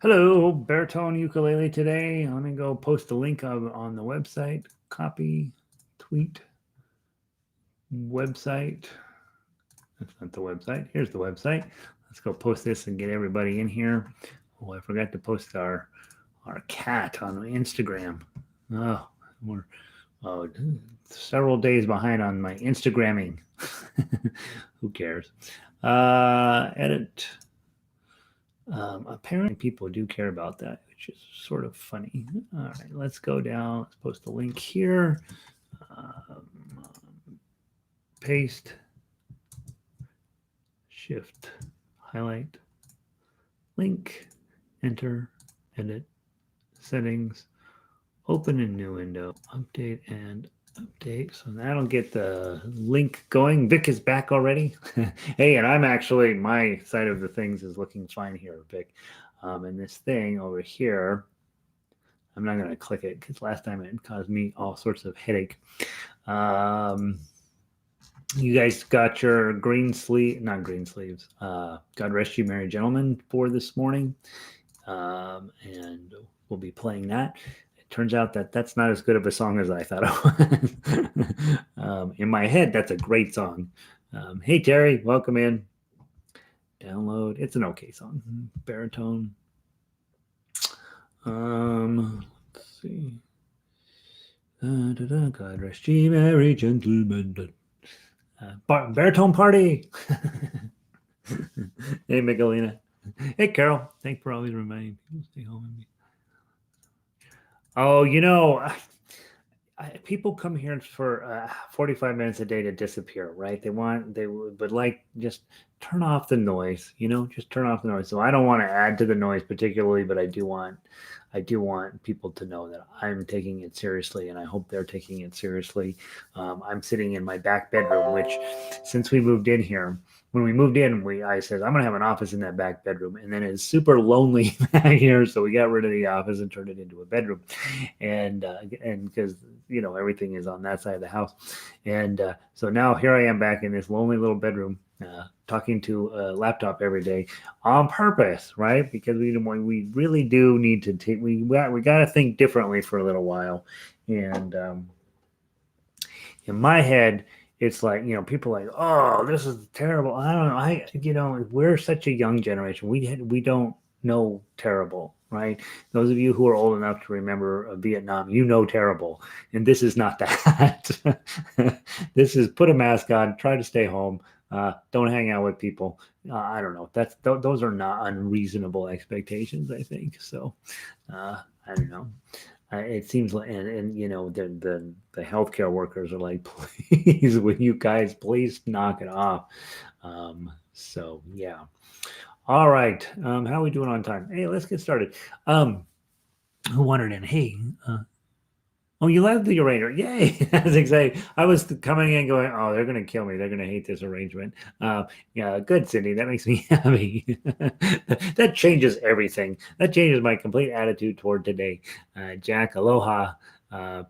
Hello, Baritone Ukulele today. I'm going to go post a link on the website. Copy, tweet, website. That's not the website. Here's the website. Let's go post this and get everybody in here. Oh, I forgot to post our cat on Instagram. Oh, we're several days behind on my Instagramming. Who cares? Edit. Apparently people do care about that, which is sort of funny. All right, let's go down. Let's post a link here. Um, paste, shift, highlight, link, enter, edit, settings, open a new window, update and update. So that'll get the link going. Vic is back already. Hey, and I'm actually, my side of the things is looking fine here, Vic. And this thing over here, I'm not going to click it because last time it caused me all sorts of headache. You guys got your not green sleeves. God Rest You Merry Gentlemen for this morning. And we'll be playing that. Turns out that that's not as good of a song as I thought it was. In my head, that's a great song. Hey, Terry, welcome in. Download. It's an okay song. Baritone. Let's see. God rest ye merry gentlemen. Baritone party. Hey, Miguelina. Hey, Carol. Thanks for always reminding people to stay home with me. Oh, people come here for 45 minutes a day to disappear, right? They would like just turn off the noise, just turn off the noise. So I don't want to add to the noise particularly, but I do want people to know that I'm taking it seriously, and I hope they're taking it seriously. I'm sitting in my back bedroom, which since we moved in here, when we moved in, I said, I'm going to have an office in that back bedroom. And then it's super lonely back here. So we got rid of the office and turned it into a bedroom. And because, everything is on that side of the house. And so now here I am back in this lonely little bedroom, talking to a laptop every day on purpose, right? Because we really do need to take, we got to think differently for a little while. And in my head, it's like, people are like, oh, this is terrible. I don't know. We're such a young generation. We don't know terrible, right? Those of you who are old enough to remember Vietnam, terrible. And this is not that. This is put a mask on, try to stay home. Don't hang out with people. I don't know. Those are not unreasonable expectations, I think. So, I don't know. It seems like, and the healthcare workers are like, please, will you guys please knock it off? So yeah. All right. How are we doing on time? Hey, let's get started. Who wandered in? Hey, oh, you love the arranger. Yay. That's exciting. I was coming in going, oh, they're going to kill me. They're going to hate this arrangement. Yeah, good, Cindy. That makes me happy. That changes everything. That changes my complete attitude toward today. Jack, aloha.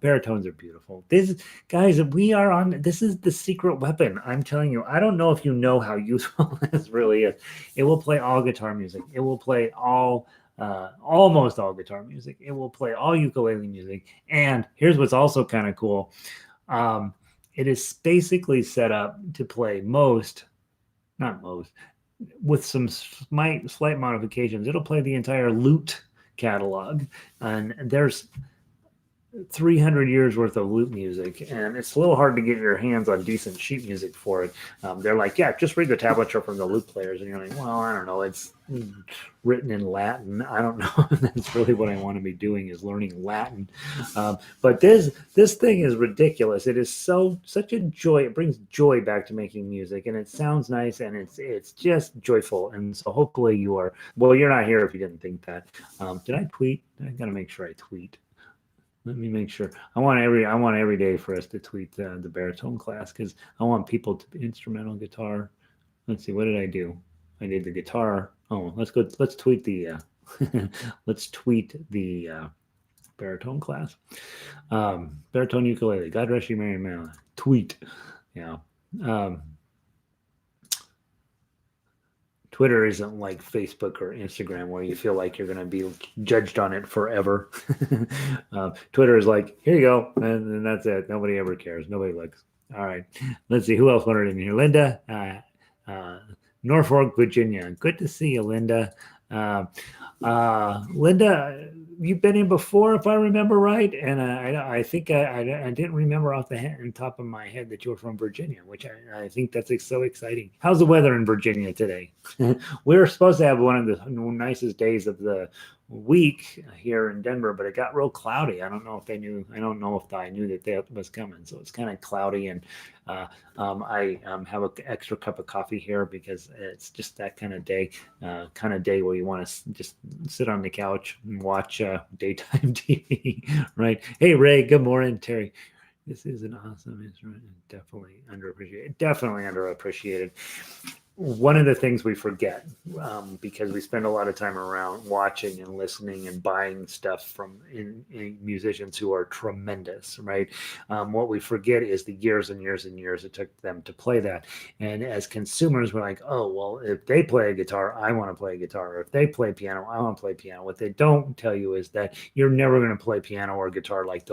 Baritones are beautiful. Guys, this is the secret weapon. I'm telling you, I don't know if you know how useful this really is. It will play all guitar music. It will play almost all guitar music. It will play all ukulele music. And here's what's also kind of cool. It is basically set up to play not most, with some slight modifications. It'll play the entire lute catalog. And there's 300 years worth of lute music, and it's a little hard to get your hands on decent sheet music for it. They're like, yeah, just read the tablature from the lute players, and you're like, well, I don't know, it's written in Latin. I don't know. That's really what I want to be doing, is learning Latin. But this thing is ridiculous. It is such a joy. It brings joy back to making music, and it sounds nice, and it's just joyful. And so hopefully you are. Well, you're not here if you didn't think that. Did I tweet? I got to make sure I tweet. Let me make sure. I want every day for us to tweet the baritone class, because I want people to be instrumental guitar. Let's see, what did I do? I did the guitar. Oh, let's tweet the let's tweet the baritone class. Baritone ukulele. God rest you, Mary Marilyn. Tweet. Yeah. Twitter isn't like Facebook or Instagram where you feel like you're going to be judged on it forever. Twitter is like, here you go, and that's it. Nobody ever cares. Nobody looks. All right, let's see who else wanted in here. Linda, Norfolk, Virginia. Good to see you, Linda. Uh, Linda, you've been in before, if I remember right, and I think I didn't remember off the top of my head that you were from Virginia, which I think that's so exciting. How's the weather in Virginia today? We were supposed to have one of the nicest days of the week here in Denver, but it got real cloudy. I don't know if they knew. I don't know if I knew that was coming. So it's kind of cloudy, and I have an extra cup of coffee here because it's just that kind of day where you want to just sit on the couch and watch daytime TV, right? Hey, Ray. Good morning, Terry. This is an awesome instrument. Definitely underappreciated. Definitely underappreciated. One of the things we forget because we spend a lot of time around watching and listening and buying stuff from in musicians who are tremendous, right? What we forget is the years and years and years it took them to play that. And as consumers, we're like, oh, well, if they play a guitar, I want to play a guitar. Or if they play piano, I want to play piano. What they don't tell you is that you're never going to play piano or guitar like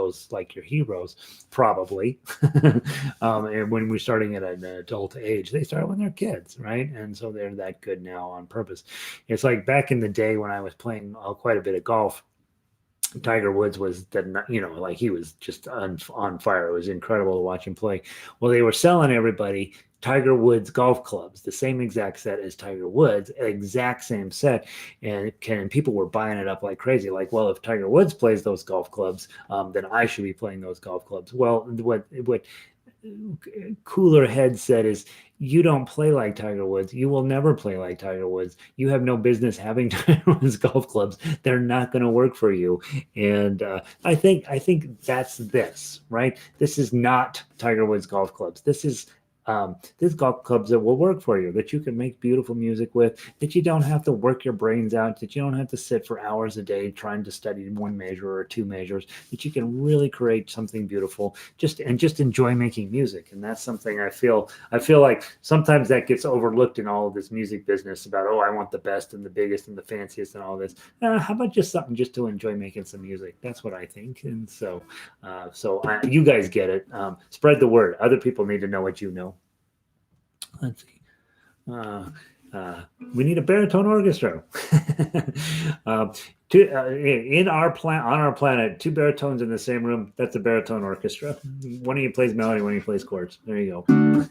your heroes, probably. And when we're starting at an adult age, they start when they're kids, right? And so they're that good now on purpose. It's like back in the day when I was playing quite a bit of golf. Tiger Woods was like he was just on fire. It was incredible to watch him play. Well, they were selling everybody Tiger Woods golf clubs, the same exact set as Tiger Woods, exact same set, and people were buying it up like crazy. Like, well, if Tiger Woods plays those golf clubs, then I should be playing those golf clubs. Well, what cooler head said is, you don't play like Tiger Woods. You will never play like Tiger Woods. You have no business having Tiger Woods golf clubs. They're not going to work for you. And I think that's this, right? This is not Tiger Woods golf clubs. This golf clubs that will work for you, that you can make beautiful music with, that you don't have to work your brains out, that you don't have to sit for hours a day trying to study one measure or two measures, that you can really create something beautiful, just enjoy making music. And that's something I feel like sometimes that gets overlooked in all of this music business about, oh, I want the best and the biggest and the fanciest and all this. How about just something just to enjoy making some music? That's what I think. And so you guys get it. Spread the word. Other people need to know what you know. Let's see. We need a baritone orchestra. On our planet, two baritones in the same room. That's a baritone orchestra. One of you plays melody, one of you plays chords. There you go.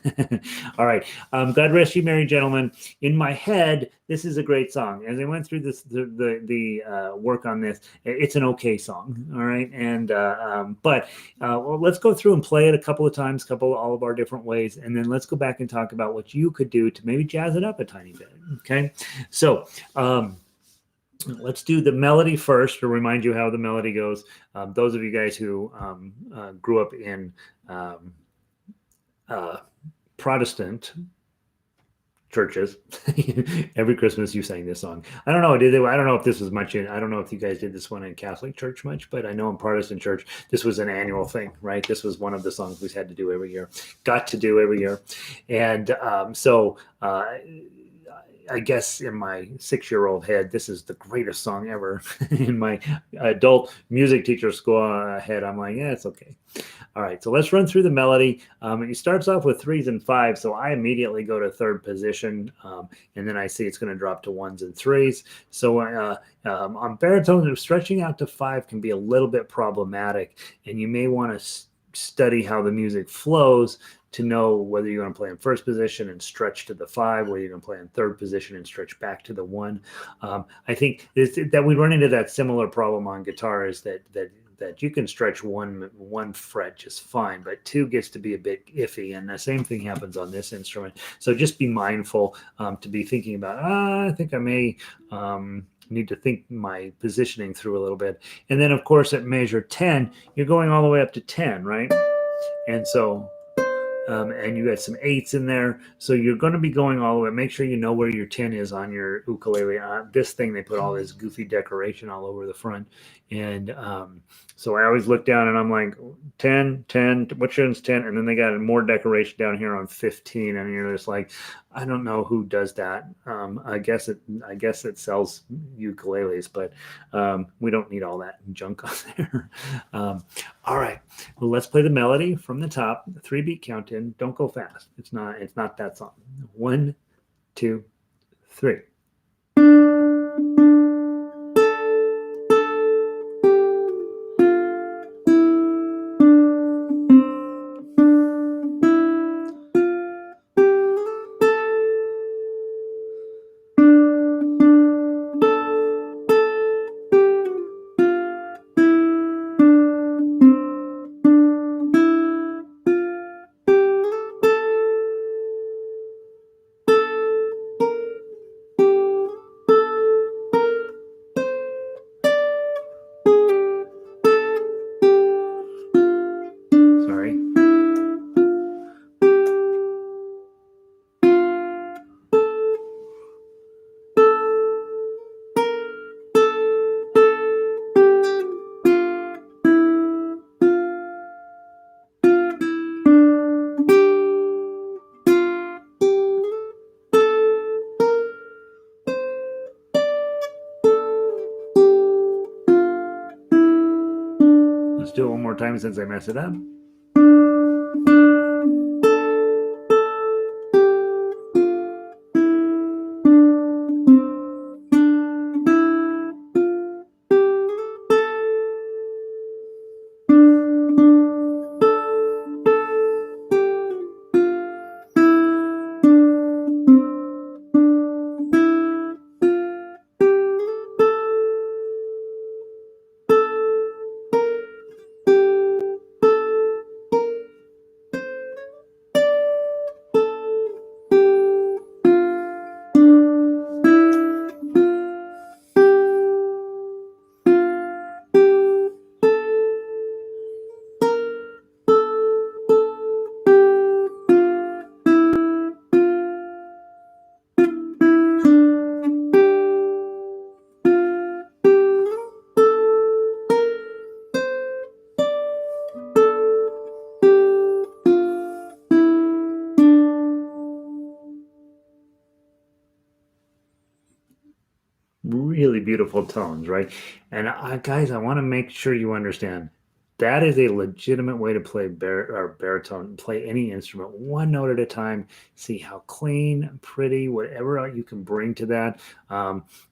All right. God rest you, merry gentlemen. In my head, this is a great song. As I went through the work on this, it's an okay song. All right. And well, let's go through and play it a couple of times, all of our different ways, and then let's go back and talk about what you could do to maybe jazz it up a tiny bit. Okay. So. Let's do the melody first to remind you how the melody goes. Those of you guys who grew up in Protestant churches, every Christmas you sang this song. I don't know. I don't know if this was much I don't know if you guys did this one in Catholic church much, but I know in Protestant church, this was an annual thing, right? This was one of the songs we had to do every year, And I guess in my 6-year-old head, this is the greatest song ever. In my adult music teacher school head, I'm like, yeah, it's okay. All right, so let's run through the melody. It starts off with 3s and 5s, so I immediately go to 3rd position, and then I see it's going to drop to 1s and 3s. So on baritone, stretching out to 5 can be a little bit problematic, and you may want to study how the music flows to know whether you're going to play in 1st position and stretch to the 5, whether you're going to play in 3rd position and stretch back to the 1. I think that we run into that similar problem on guitar is that you can stretch one fret just fine, but 2 gets to be a bit iffy, and the same thing happens on this instrument. So just be mindful to be thinking about, I think I may need to think my positioning through a little bit. And then, of course, at measure 10, you're going all the way up to 10, right? And so... and you got some 8s in there. So you're going to be going all the way. Make sure you know where your 10 is on your ukulele. This thing, they put all this goofy decoration all over the front. And so I always look down and I'm like, 10, which one's 10? And then they got more decoration down here on 15. And you're just like, I don't know who does that. I guess it sells ukuleles, but we don't need all that junk on there. Um, all right, well, let's play the melody from the top. 3-beat count in. Don't go fast. It's not that song. 1, 2, 3. Sorry. Let's do it one more time since I messed it up. Really beautiful tones, right? And guys, I want to make sure you understand that is a legitimate way to play or baritone, play any instrument one note at a time. See how clean, pretty, whatever you can bring to that.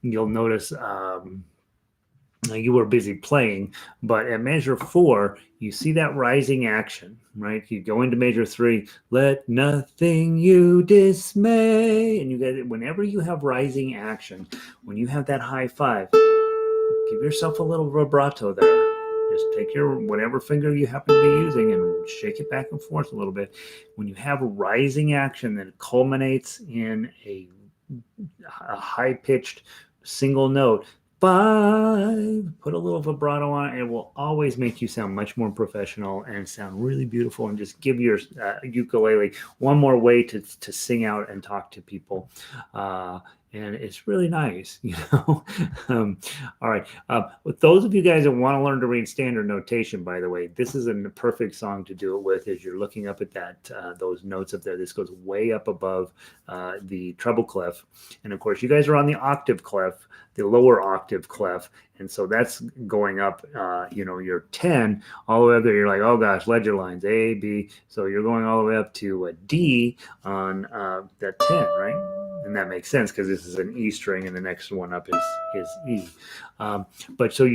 You'll notice you were busy playing, but at measure 4, you see that rising action, right? You go into measure 3, let nothing you dismay, and you get it whenever you have rising action. When you have that high 5, give yourself a little vibrato there. Just take your whatever finger you happen to be using and shake it back and forth a little bit. When you have a rising action that culminates in a high-pitched single note, 5, put a little vibrato on it. It will always make you sound much more professional and sound really beautiful, and just give your ukulele one more way to sing out and talk to people. And it's really nice, you know. All right. With those of you guys that want to learn to read standard notation, by the way, this is a perfect song to do it with. As you're looking up at that, those notes up there, this goes way up above the treble clef, and of course, you guys are on the octave clef, the lower octave clef, and so that's going up. You're 10 all the way up there. You're like, oh gosh, ledger lines A, B. So you're going all the way up to a D on that 10, right? And that makes sense because this is an E string, and the next one up is E. But so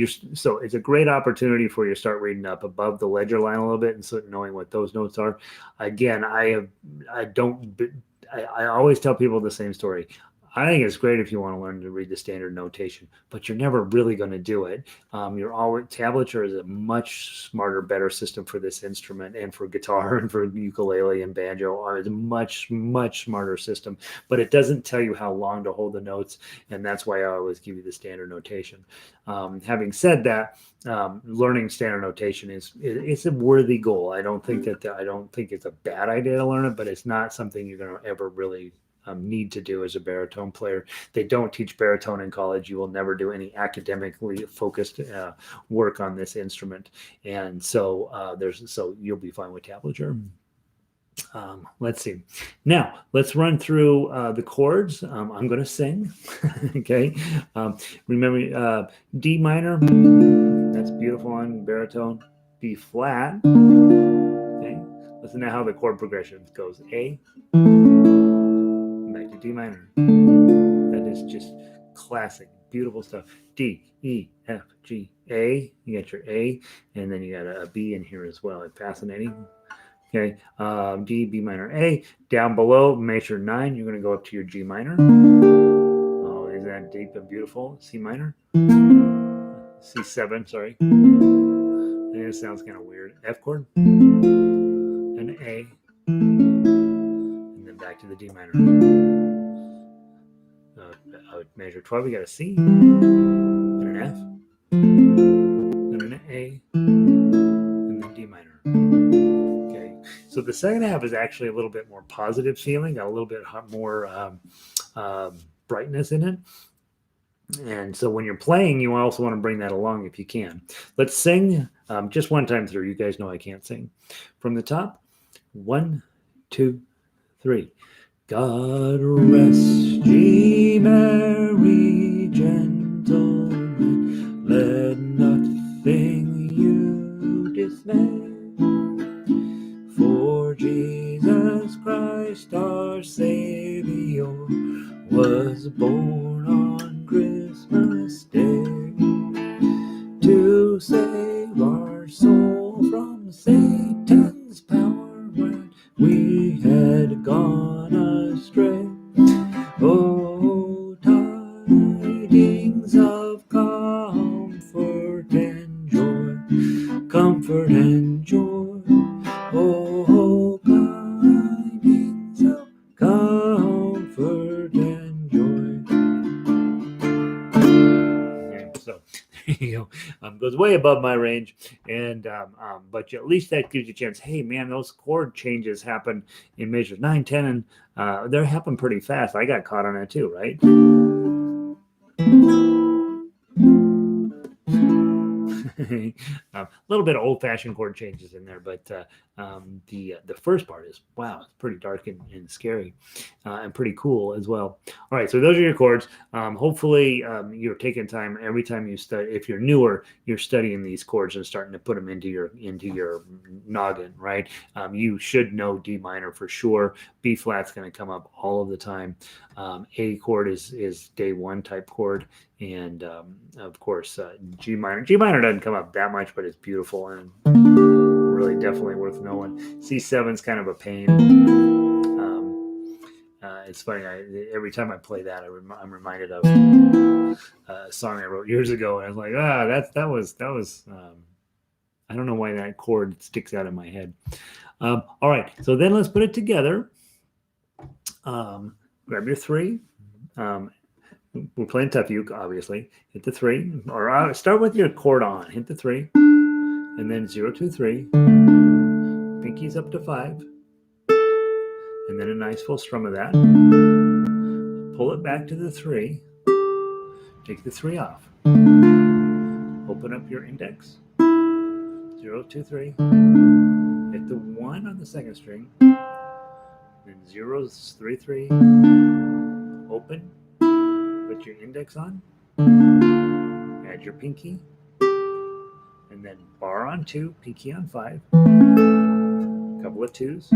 it's a great opportunity for you to start reading up above the ledger line a little bit, and so knowing what those notes are. Again, I always tell people the same story. I think it's great if you want to learn to read the standard notation, but you're never really going to do it. Tablature is a much smarter, better system for this instrument, and for guitar and for ukulele and banjo. It's a much, much smarter system, but it doesn't tell you how long to hold the notes, and that's why I always give you the standard notation. Having said that, learning standard notation it's a worthy goal. I don't think it's a bad idea to learn it, but it's not something you're going to ever really need to do as a baritone player. They don't teach baritone in college. You will never do any academically focused work on this instrument, and so you'll be fine with tablature. Let's see. Now, let's run through the chords. I'm going to sing. Okay. Remember D minor. That's beautiful on baritone. B flat. Okay. Listen to how the chord progression goes. A. Back to D minor. That is just classic, beautiful stuff. D, E, F, G, A. You got your A, and then you got a B in here as well. Fascinating. Okay, D, B minor, A. Down below, measure 9. You're going to go up to your G minor. Oh, isn't that deep and beautiful? C minor. C7, sorry. And it sounds kind of weird. F chord. An A. And then back to the D minor. Measure 12, we got a C. And an F. And an A. And then D minor. Okay, so the second half is actually a little bit more positive feeling, got a little bit more brightness in it. And so when you're playing, you also want to bring that along if you can. Let's sing just one time through. You guys know I can't sing. From the top, 1, 2, 3. God rest ye merry gentlemen, let nothing you dismay. For Jesus Christ our Savior was born on Christmas Day to save our soul from Satan's power when we had gone astray. Oh, tidings of comfort and joy, comfort and joy. Oh, tidings of comfort and joy. Okay, so there you go. Goes way above my range, and but at least that gives you a chance. Hey, man, those chord changes happen in measures 9, 10, and they happen pretty fast. I got caught on that too, right? A little bit of old-fashioned chord changes in there, but the first part is wow, it's pretty dark and scary, and pretty cool as well. All right, so those are your chords. Hopefully, you're taking time every time you study. If you're newer, you're studying these chords and starting to put them into your noggin, right? You should know D minor for sure. B flat's going to come up all of the time. A chord is day one type chord. And of course, G minor. G minor doesn't come up that much, but it's beautiful and really definitely worth knowing. C7 is kind of a pain. It's funny. Every time I play that, I'm reminded of a song I wrote years ago, and I was like, that was. I don't know why that chord sticks out in my head. All right, so then let's put it together. Grab your 3. We're playing tough uke, obviously. Hit the 3, or start with your chord on. Hit the 3, and then 0, 2, 3. Pinkies up to 5, and then a nice full strum of that. Pull it back to the 3. Take the 3 off. Open up your index. 0, 2, 3. Hit the 1 on the second string. Then 0, 3, 3. Open. Put your index on, add your pinky, and then bar on 2, pinky on 5, a couple of 2s.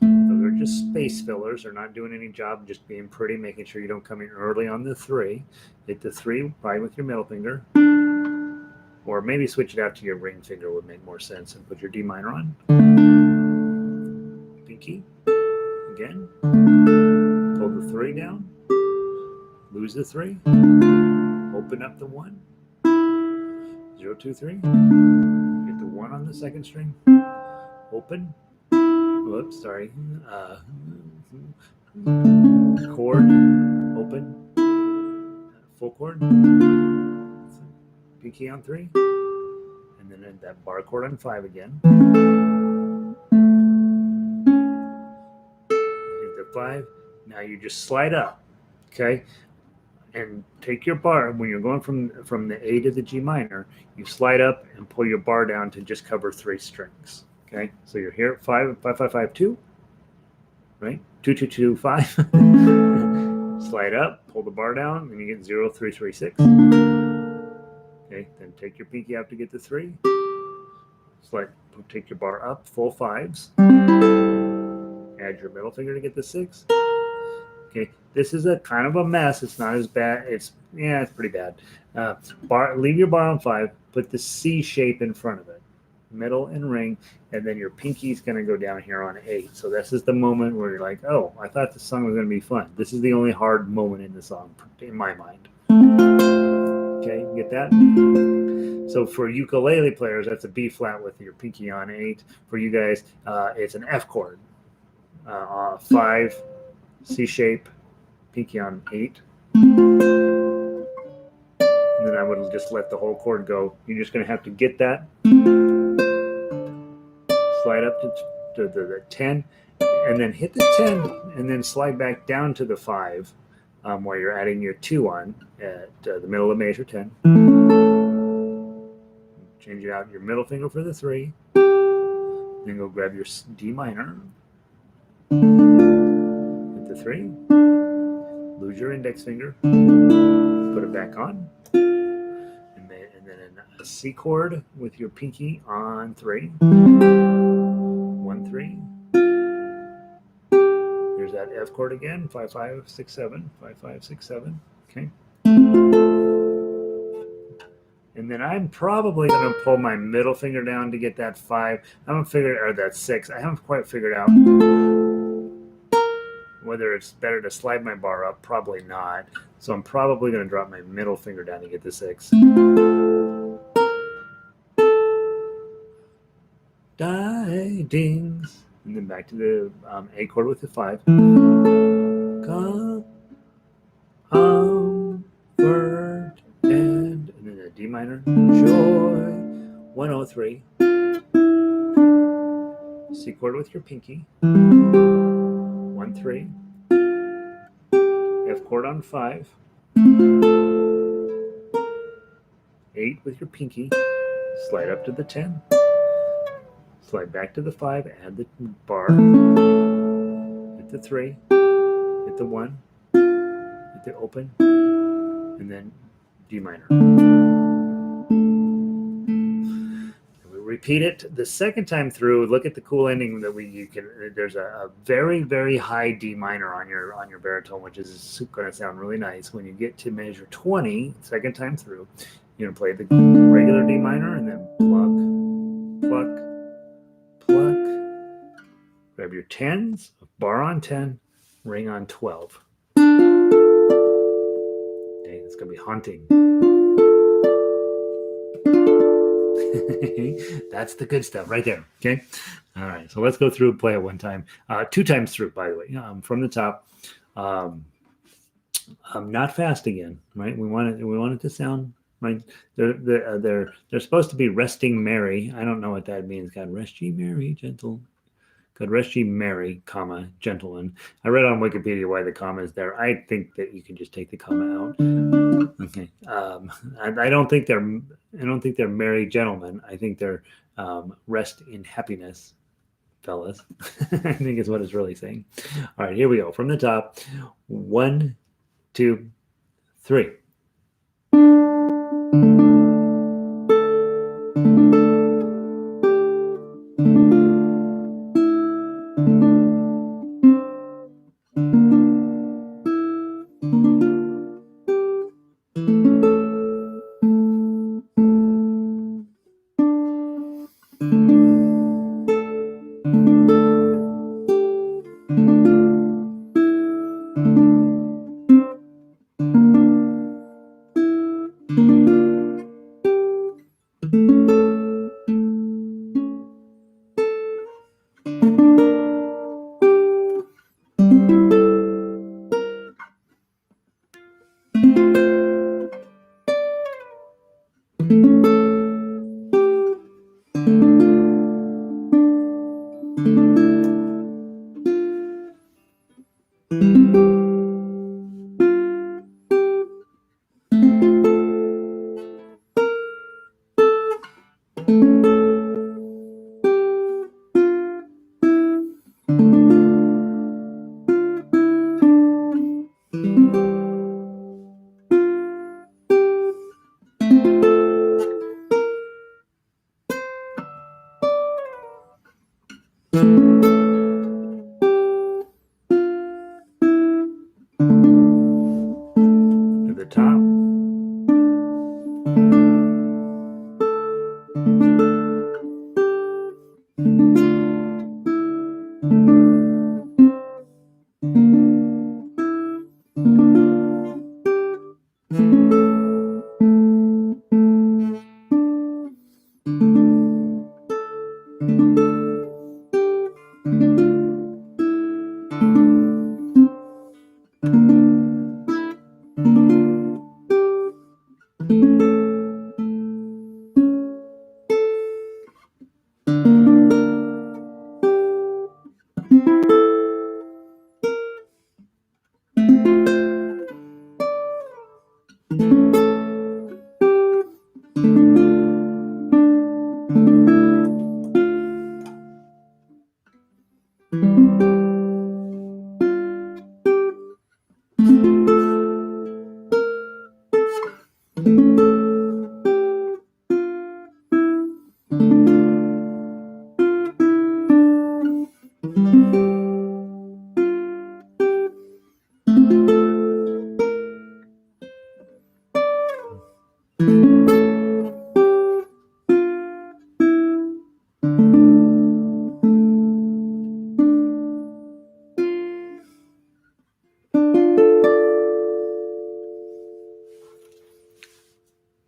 Those are just space fillers. They're not doing any job, just being pretty, making sure you don't come in early on the 3. Hit the 3 right with your middle finger, or maybe switch it out to your ring finger would make more sense, and put your D minor on. Pinky, again, pull the 3 down. Lose the 3, open up the 1, 0, 2, 3, hit the 1 on the second string, open, whoops, sorry, chord, open, full chord, pinky on 3, and then that bar chord on 5 again, hit the 5, now you just slide up, okay? And take your bar when you're going from the A to the G minor, you slide up and pull your bar down to just cover 3 strings. Okay, so you're here at 5, 5, 5, 5, 2, right? 2, 2, 2, 5. Slide up, pull the bar down, and you get 0, 3, 3, 6. Okay, then take your pinky out to get the 3. Slide, take your bar up, full 5s. Add your middle finger to get the 6. Okay, this is a kind of a mess. It's not as bad. It's pretty bad. Leave your bar on 5. Put the C shape in front of it, middle and ring, and then your pinky's going to go down here on 8. So this is the moment where you're like, oh, I thought the song was going to be fun. This is the only hard moment in the song, in my mind. Okay, get that? So for ukulele players, that's a B flat with your pinky on 8. For you guys, it's an F chord. 5, C shape, pinky on 8. And then I would just let the whole chord go. You're just going to have to get that. Slide up to the 10, and then hit the 10, and then slide back down to the 5 while you're adding your 2 on at the middle of major 10. Change it out your middle finger for the 3. Then go grab your D minor. Hit the 3. Lose your index finger. Put it back on. And then a C chord with your pinky on 3. 1, 3. There's that F chord again. 5, 5, 6, 7. 5, 5, 6, 7. Okay. And then I'm probably going to pull my middle finger down to get that 5. I haven't figured, or that 6. I haven't quite figured out whether it's better to slide my bar up. Probably not. So I'm probably going to drop my middle finger down to get the 6. Die, dings. And then back to the A chord with the 5. Comfort and then a D minor. Joy. 103. C chord with your pinky. 1, 3. F chord on 5. 8 with your pinky. Slide up to the 10. Slide back to the 5. Add the bar. Hit the 3. Hit the 1. Hit the open. And then D minor. Repeat it the second time through. Look at the cool ending that there's a very, very high D minor on your baritone, which is going to sound really nice. When you get to measure 20, second time through, you're going to play the regular D minor and then pluck, pluck. Grab your 10s, bar on 10, ring on 12. Dang, it's going to be haunting. That's the good stuff right there. Okay. All right. So let's go through and play it one time. 2 times through, by the way, from the top. Not fast again, right? We want it to sound right. They're supposed to be resting merry. I don't know what that means. God rest ye merry, gentle. God rest ye merry, comma, gentlemen. I read on Wikipedia why the comma is there. I think that you can just take the comma out. Okay. I don't think they're merry gentlemen. I think they're rest in happiness, fellas. I think is what it's really saying. All right, here we go. From the top. 1, 2, 3. To the top.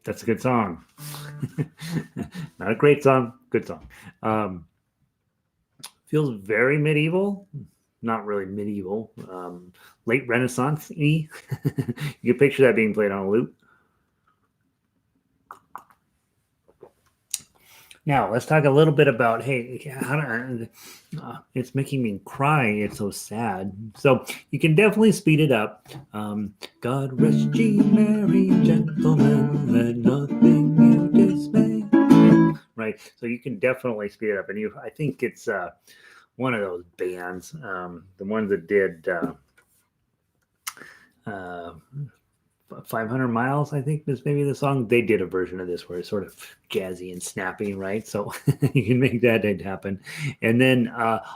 That's a good song. Not a great song, good song. Feels very medieval. Not really medieval. Late Renaissance-y. You can picture that being played on a lute. Now, let's talk a little bit about, hey, it's making me cry. It's so sad. So you can definitely speed it up. God rest ye merry gentlemen, let nothing you dismay. Right? So you can definitely speed it up. And I think it's one of those bands, the ones that did 500 Miles, I think is maybe the song. They did a version of this where it's sort of jazzy and snappy, right? So you can make that happen. And then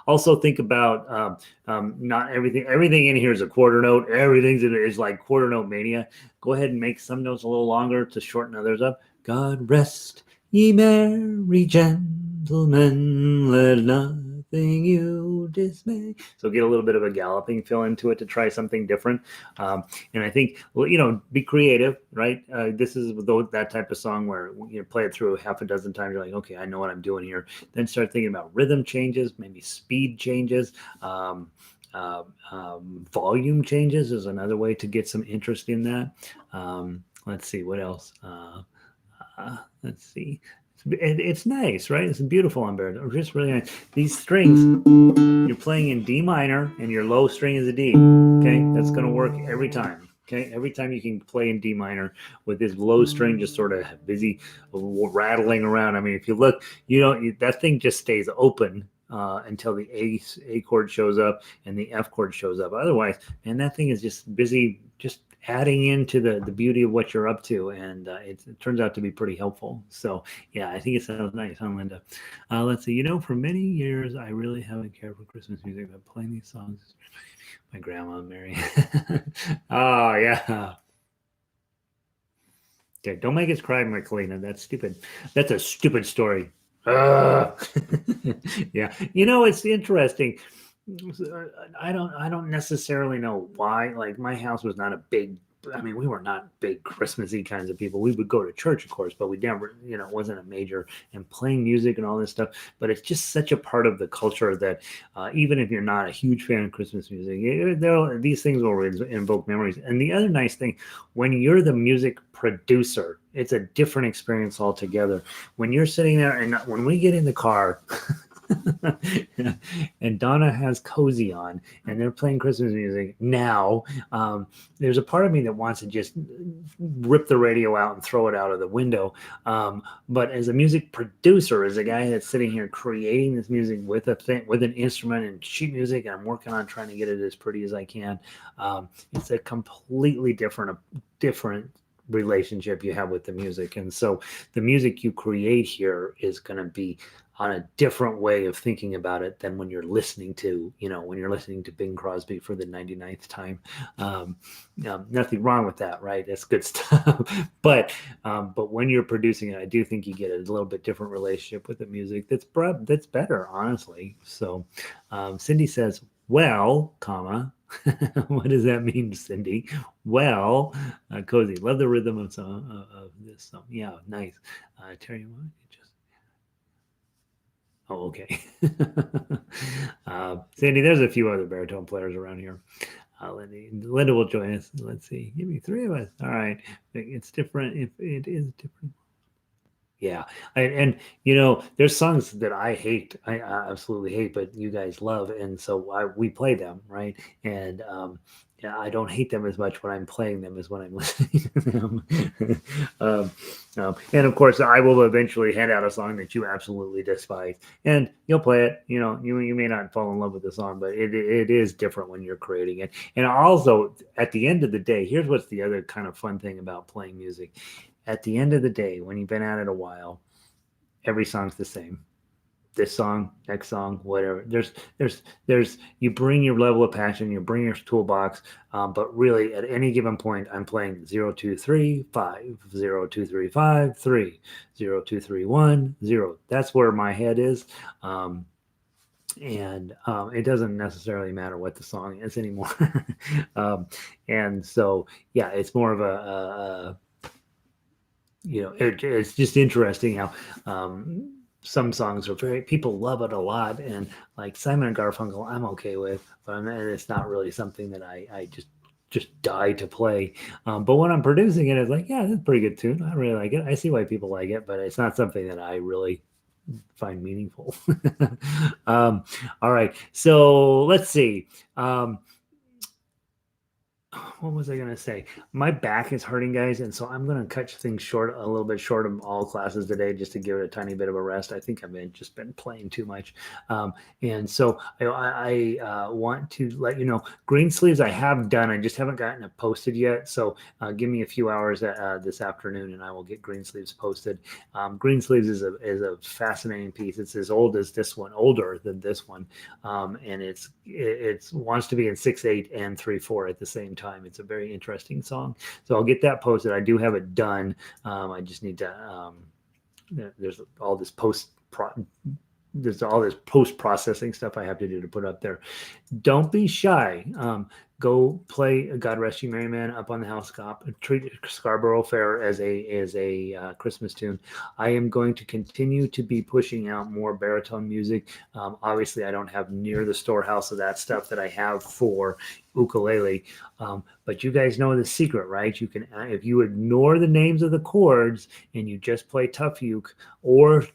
also think about not everything in here is a quarter note. Everything is like quarter note mania. Go ahead and make some notes a little longer to shorten others up. God rest ye merry gentlemen, let nothing you dismay. So get a little bit of a galloping feel into it to try something different. And I think, well, be creative, right? This is that type of song where you play it through half a dozen times. You're like, okay, I know what I'm doing here. Then start thinking about rhythm changes, maybe speed changes. Volume changes is another way to get some interest in that. Let's see what else. Let's see. It's nice, right? It's beautiful on baritone. Just really nice. These strings, you're playing in D minor, and your low string is a D. Okay, that's going to work every time. Okay, every time you can play in D minor with this low string just sort of busy rattling around. I mean, if you look, that thing just stays open until the A chord shows up and the F chord shows up. Otherwise, man, that thing is just busy, just adding into the beauty of what you're up to, and it turns out to be pretty helpful. So yeah, I think it sounds nice, huh, Linda? Let's see. For many years I really haven't cared for Christmas music, but playing these songs, my grandma Mary. Oh yeah. Okay, don't make us cry, Marcolina. That's stupid. That's a stupid story. Yeah, it's interesting. I don't necessarily know why. Like, my house was not a big. I mean, we were not big Christmassy kinds of people. We would go to church, of course, but we never, it wasn't a major, and playing music and all this stuff. But it's just such a part of the culture that even if you're not a huge fan of Christmas music, these things will invoke memories. And the other nice thing, when you're the music producer, it's a different experience altogether. When you're sitting there, and when we get in the car, and Donna has Cozy on, and they're playing Christmas music now, there's a part of me that wants to just rip the radio out and throw it out of the window. But as a music producer, as a guy that's sitting here creating this music with an instrument and sheet music, and I'm working on trying to get it as pretty as I can, it's a completely different relationship you have with the music. And so the music you create here is going to be on a different way of thinking about it than when you're listening to, when you're listening to Bing Crosby for the 99th time. Nothing wrong with that, right? That's good stuff. But when you're producing it, I do think you get a little bit different relationship with the music. That's better, honestly. So Cindy says, well, comma, what does that mean, Cindy? Well, Cozy, love the rhythm of this song. Yeah, nice. Terry, what? Oh, okay. Sandy, there's a few other baritone players around here. Linda will join us. Let's see. Give me three of us. All right. It's different. If it is different. Yeah. There's songs that I hate. I absolutely hate, but you guys love. And so we play them, right? And yeah, I don't hate them as much when I'm playing them as when I'm listening to them. And of course, I will eventually hand out a song that you absolutely despise, and you'll play it. You may not fall in love with the song, but it is different when you're creating it. And also, at the end of the day, here's what's the other kind of fun thing about playing music. At the end of the day, when you've been at it a while, every song's the same. This song, next song, whatever. There's you bring your level of passion, you bring your toolbox, but really at any given point, I'm playing 0 2 3 5 0 2 3 5 3 0 2 3 1 0. That's where my head is. And it doesn't necessarily matter what the song is anymore. And so, yeah, it's more of a it's just interesting how some songs are people love it a lot, and like Simon and Garfunkel, I'm okay with, but it's not really something that I just die to play. But when I'm producing it, it's like, yeah, that's a pretty good tune. I really like it. I see why people like it, but it's not something that I really find meaningful. All right, so let's see. What was I going to say? My back is hurting, guys, and so I'm going to cut things short, a little bit short of all classes today, just to give it a tiny bit of a rest. I think I've just been playing too much, and so I want to let you know, green sleeves I have done. I just haven't gotten it posted yet. So give me a few hours this afternoon, and I will get green sleeves posted. Green sleeves is a fascinating piece. It's as old as this one, older than this one, and it wants to be in 6/8 and 3/4 at the same time. It's a very interesting song, so I'll get that posted. I do have it done. I just need to. There's all this post processing stuff I have to do to put up there. Don't be shy. Go play God Rest You Merry Man up on the housetop. Treat Scarborough Fair as a Christmas tune. I am going to continue to be pushing out more baritone music. Obviously, I don't have near the storehouse of that stuff that I have for ukulele. But you guys know the secret, right? You can, if you ignore the names of the chords and you just play tough uke or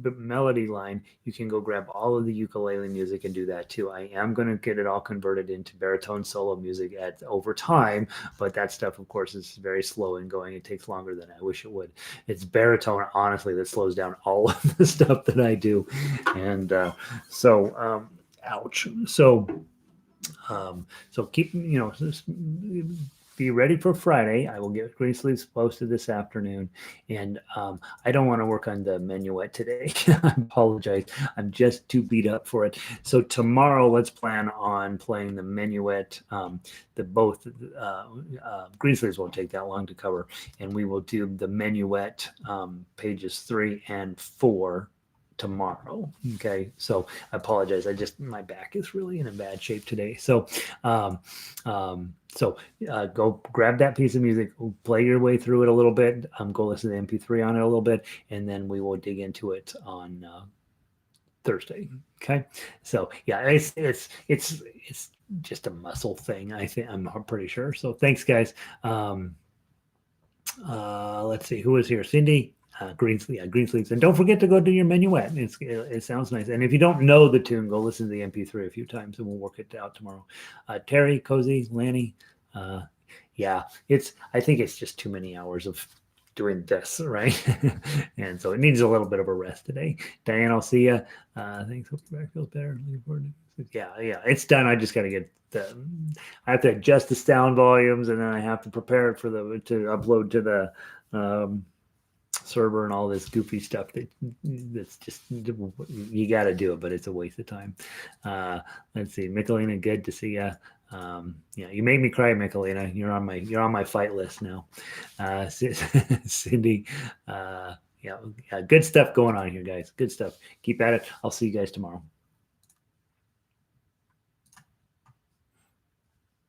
melody line, you can go grab all of the ukulele music and do that too. I am going to get it all converted into baritone solo music over time, but that stuff, of course, is very slow in going. It takes longer than I wish it would. It's baritone, honestly, that slows down all of the stuff that I do. And ouch. So keep, be ready for Friday. I will get green sleeves posted this afternoon, and I don't want to work on the minuet today. I apologize. I'm just too beat up for it. So tomorrow, let's plan on playing the minuet. Green sleeves won't take that long to cover, and we will do the minuet pages 3 and 4 tomorrow. Okay, so I apologize. My back is really in a bad shape today. So go grab that piece of music, play your way through it a little bit, go listen to the MP3 on it a little bit, and then we will dig into it on Thursday. Okay, so yeah, it's just a muscle thing. I'm pretty sure. So thanks, guys. Let's see who is here. Cindy. Green sleeves, and don't forget to go do your minuet. It sounds nice. And if you don't know the tune, go listen to the MP3 a few times, and we'll work it out tomorrow. Terry, Cozy, Lanny, yeah, I think it's just too many hours of doing this, right? And so it needs a little bit of a rest today. Diane, I'll see you. Thanks. Hope your back feels better. Looking forward to Yeah, it's done. I just got to get I have to adjust the sound volumes, and then I have to prepare it to upload to the server and all this goofy stuff that's just, you got to do it, but it's a waste of time. Uh, let's see, Michelina, good to see you. Yeah, you made me cry, Michelina. You're on my fight list now. Cindy, yeah, good stuff going on here, guys. Good stuff. Keep at it. I'll see you guys tomorrow.